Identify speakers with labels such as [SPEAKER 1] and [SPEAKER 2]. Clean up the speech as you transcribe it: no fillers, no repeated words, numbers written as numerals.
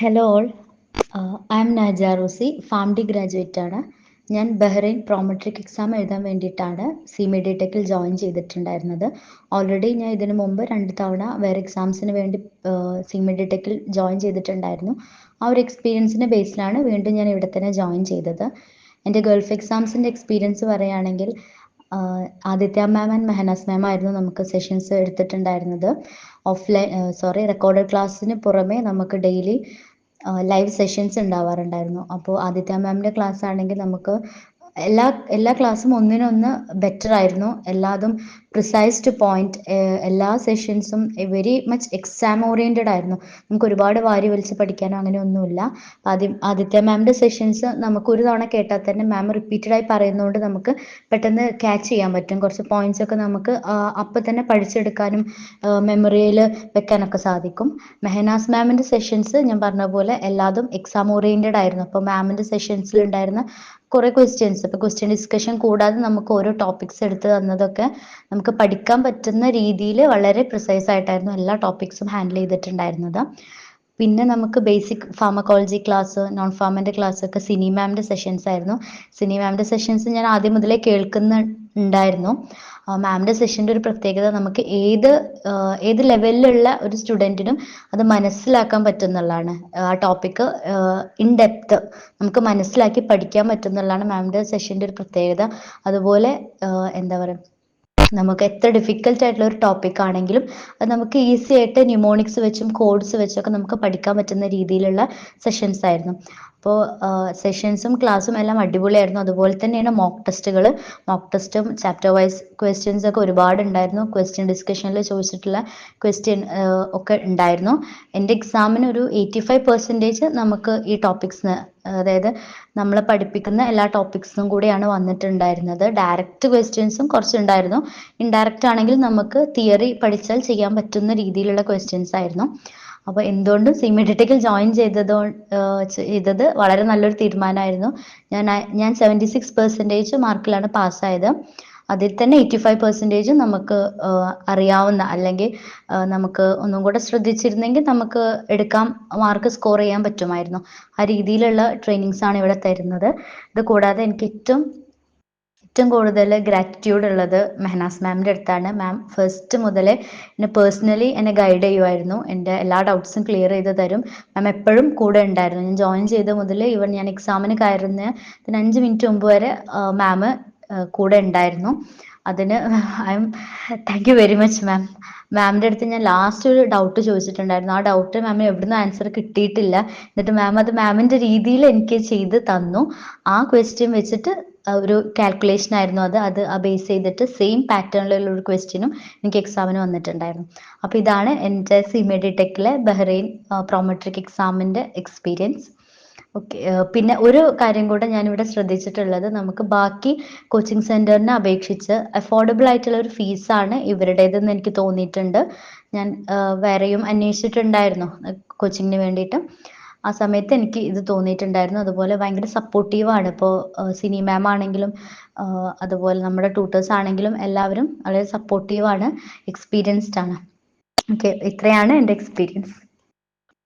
[SPEAKER 1] Hello all, I am Naja Rosy, PharmD graduate ആണ്. ഞാൻ Bahrain Prometric exam എഴുതാൻ വേണ്ടിയിട്ടാണ് CMED ടെക്കിൽ ജോയിൻ ചെയ്തിട്ടുണ്ടായിരുന്നത്. ഓൾറെഡി ഞാൻ ഇതിനു മുമ്പ് 2 തവണ വേറെ എക്സാംസിന് വേണ്ടി CMED ടെക്കിൽ ജോയിൻ ചെയ്തിട്ടുണ്ടായിരുന്നു. ആ ഒരു എക്സ്പീരിയൻസിൻ്റെ ബേസിലാണ് വീണ്ടും ഞാൻ ഇവിടെ തന്നെ ജോയിൻ ചെയ്തത്. എൻ്റെ ഗൾഫ് എക്സാംസിൻ്റെ എക്സ്പീരിയൻസ് പറയുകയാണെങ്കിൽ ആദിത്യ മാം ആൻഡ് മെഹനാസ് മാം ആയിരുന്നു നമുക്ക് സെഷൻസ് എടുത്തിട്ടുണ്ടായിരുന്നത്. റെക്കോർഡഡ് ക്ലാസ്സിന് പുറമെ നമുക്ക് ഡെയിലി ലൈവ് സെഷൻസ് ഉണ്ടാവാറുണ്ടായിരുന്നു. അപ്പോൾ ആദിത്യ മാമിൻ്റെ ക്ലാസ് ആണെങ്കിൽ നമുക്ക് എല്ലാ ക്ലാസ്സും ഒന്നിനൊന്ന് ബെറ്റർ ആയിരുന്നു. എല്ലാതും പ്രിസൈസ് ടു പോയിന്റ്. എല്ലാ സെഷൻസും വെരി മച്ച് എക്സാം ഓറിയൻറ്റഡ് ആയിരുന്നു. നമുക്ക് ഒരുപാട് വാരി വലിച്ച് പഠിക്കാനോ അങ്ങനെയൊന്നുമില്ല. ആദിത്യ മാമിൻ്റെ സെഷൻസ് നമുക്ക് ഒരു തവണ കേട്ടാൽ തന്നെ മാം റിപ്പീറ്റഡായി പറയുന്നതുകൊണ്ട് നമുക്ക് പെട്ടെന്ന് ക്യാച്ച് ചെയ്യാൻ പറ്റും. കുറച്ച് പോയിന്റ്സ് ഒക്കെ നമുക്ക് അപ്പം തന്നെ പഠിച്ചെടുക്കാനും മെമ്മറിയിൽ വെക്കാനൊക്കെ സാധിക്കും. മെഹനാസ് മാമിൻ്റെ സെഷൻസ് ഞാൻ പറഞ്ഞ പോലെ എല്ലാതും എക്സാം ഓറിയൻറ്റഡ് ആയിരുന്നു. അപ്പോൾ മാമിൻ്റെ സെഷൻസിൽ ഉണ്ടായിരുന്ന കുറേ ക്വസ്റ്റ്യൻസ്, ഇപ്പോൾ ക്വസ്റ്റ്യൻ ഡിസ്കഷൻ കൂടാതെ നമുക്ക് ഓരോ ടോപ്പിക്സ് എടുത്ത് തന്നതൊക്കെ നമുക്ക് പഠിക്കാൻ പറ്റുന്ന രീതിയിൽ വളരെ പ്രിസൈസ് ആയിട്ടായിരുന്നു എല്ലാ ടോപ്പിക്സും ഹാൻഡിൽ ചെയ്തിട്ടുണ്ടായിരുന്നത്. പിന്നെ നമുക്ക് ബേസിക് ഫാർമക്കോളജി ക്ലാസ്, നോൺ ഫാമിൻ്റെ ക്ലാസ് ഒക്കെ സിനി മാമിൻ്റെ സെഷൻസ് ആയിരുന്നു. സിനി മാമിൻ്റെ സെഷൻസ് ഞാൻ ആദ്യം മുതലേ കേൾക്കുന്നുണ്ടായിരുന്നു. മാമിൻ്റെ സെഷൻ്റെ ഒരു പ്രത്യേകത നമുക്ക് ഏത് ലെവലിലുള്ള ഒരു സ്റ്റുഡൻറ്റിനും അത് മനസ്സിലാക്കാൻ പറ്റുന്നുള്ളതാണ്. ആ ടോപ്പിക്ക് ഇൻ ഡെപ്ത് നമുക്ക് മനസ്സിലാക്കി പഠിക്കാൻ പറ്റുന്നുള്ളതാണ് മാമിൻ്റെ സെഷൻ്റെ ഒരു പ്രത്യേകത. അതുപോലെ എന്താ പറയുക, നമുക്ക് എത്ര ഡിഫിക്കൽട്ട് ആയിട്ടുള്ള ഒരു ടോപ്പിക് ആണെങ്കിലും അത് നമുക്ക് ഈസി ആയിട്ട് ന്യൂമോണിക്സ് വെച്ചും കോഡ്സ് വെച്ചൊക്കെ നമുക്ക് പഠിക്കാൻ പറ്റുന്ന രീതിയിലുള്ള സെഷൻസ് ആയിരുന്നു. അപ്പോൾ സെഷൻസും ക്ലാസ്സും എല്ലാം അടിപൊളിയായിരുന്നു. അതുപോലെ തന്നെയാണ് മോക്ക് ടെസ്റ്റും ചാപ്റ്റർ വൈസ് ക്വസ്റ്റ്യൻസ് ഒക്കെ ഒരുപാട് ഉണ്ടായിരുന്നു. ക്വസ്റ്റ്യൻ ഡിസ്കഷനിൽ ചോദിച്ചിട്ടുള്ള ക്വസ്റ്റ്യൻ ഒക്കെ ഉണ്ടായിരുന്നു. എൻ്റെ എക്സാമിന് ഒരു 85% നമുക്ക് ഈ ടോപ്പിക്സിന്, അതായത് നമ്മൾ പഠിപ്പിക്കുന്ന എല്ലാ ടോപ്പിക്സും കൂടിയാണ് വന്നിട്ടുണ്ടായിരുന്നത്. ഡയറക്റ്റ് ക്വസ്റ്റ്യൻസും കുറച്ചുണ്ടായിരുന്നു. ഇൻഡയറക്റ്റ് ആണെങ്കിൽ നമുക്ക് തിയറി പഠിച്ചാൽ ചെയ്യാൻ പറ്റുന്ന രീതിയിലുള്ള ക്വസ്റ്റ്യൻസ് ആയിരുന്നു. അപ്പോൾ എന്തുകൊണ്ടും CMED ടെക്കിൽ ജോയിൻ ചെയ്തത് വളരെ നല്ലൊരു തീരുമാനമായിരുന്നു. ഞാൻ 76% മാർക്കിലാണ് പാസ്സായത്. അതിൽ തന്നെ 85% നമുക്ക് അറിയാവുന്ന, അല്ലെങ്കിൽ നമുക്ക് ഒന്നും കൂടെ ശ്രദ്ധിച്ചിരുന്നെങ്കിൽ നമുക്ക് മാർക്ക് സ്കോർ ചെയ്യാൻ പറ്റുമായിരുന്നു. ആ രീതിയിലുള്ള ട്രെയിനിങ്സ് ആണ് ഇവിടെ തരുന്നത്. ഇത് കൂടാതെ എനിക്ക് ഏറ്റവും കൂടുതൽ ഗ്രാറ്റിറ്റ്യൂഡ് ഉള്ളത് മെഹനാസ് മാമിൻ്റെ അടുത്താണ്. മാം ഫസ്റ്റ് മുതലേ എന്നെ ഗൈഡ് ചെയ്യുമായിരുന്നു. എൻ്റെ എല്ലാ ഡൗട്ട്സും ക്ലിയർ ചെയ്ത് തരും. മാം എപ്പോഴും കൂടെ ഉണ്ടായിരുന്നു. ഞാൻ ജോയിൻ ചെയ്ത മുതൽ ഞാൻ എക്സാമിന് കയറുന്നതിന് 5 മിനിറ്റ് മുമ്പ് വരെ മാം കൂടെ ഉണ്ടായിരുന്നു. അതിന് thank you very much ma'am. മാമിൻ്റെ അടുത്ത് ഞാൻ ലാസ്റ്റ് ഒരു ഡൗട്ട് ചോദിച്ചിട്ടുണ്ടായിരുന്നു. ആ ഡൗട്ട് മാമിന് എവിടുന്ന് ആൻസർ കിട്ടിയിട്ടില്ല. എന്നിട്ട് മാം അത് മാമിൻ്റെ രീതിയിൽ എനിക്ക് ചെയ്ത് തന്നു. ആ ക്വസ്റ്റ്യൻ വെച്ചിട്ട് ഒരു കാൽക്കുലേഷൻ ആയിരുന്നു അത് ബേസ് ചെയ്തിട്ട് സെയിം പാറ്റേണിലുള്ള ഒരു ക്വസ്റ്റ്യനും എനിക്ക് എക്സാമിന് വന്നിട്ടുണ്ടായിരുന്നു. അപ്പോൾ ഇതാണ് എൻ്റെ CMED ടെക്കിലെ ബഹ്റൈൻ പ്രോമെട്രിക് എക്സാമിൻ്റെ എക്സ്പീരിയൻസ്. ഓക്കെ. പിന്നെ ഒരു കാര്യം കൂടെ ഞാനിവിടെ ശ്രദ്ധിച്ചിട്ടുള്ളത്, നമുക്ക് ബാക്കി കോച്ചിങ് സെൻറ്ററിനെ അപേക്ഷിച്ച് അഫോർഡബിൾ ആയിട്ടുള്ള ഒരു ഫീസാണ് ഇവരുടേതെന്ന് എനിക്ക് തോന്നിയിട്ടുണ്ട്. ഞാൻ വേറെയും അന്വേഷിച്ചിട്ടുണ്ടായിരുന്നു കോച്ചിങ്ങിന് വേണ്ടിയിട്ട്. ആ സമയത്ത് എനിക്ക് ഇത് തോന്നിയിട്ടുണ്ടായിരുന്നു. അതുപോലെ ഭയങ്കര സപ്പോർട്ടീവാണ്. ഇപ്പോൾ സിനി മാം ആണെങ്കിലും അതുപോലെ നമ്മുടെ ട്യൂട്ടേഴ്സ് ആണെങ്കിലും എല്ലാവരും വളരെ സപ്പോർട്ടീവാണ്, എക്സ്പീരിയൻസ്ഡ് ആണ്. ഓക്കെ, ഇത്രയാണ് എൻ്റെ എക്സ്പീരിയൻസ്.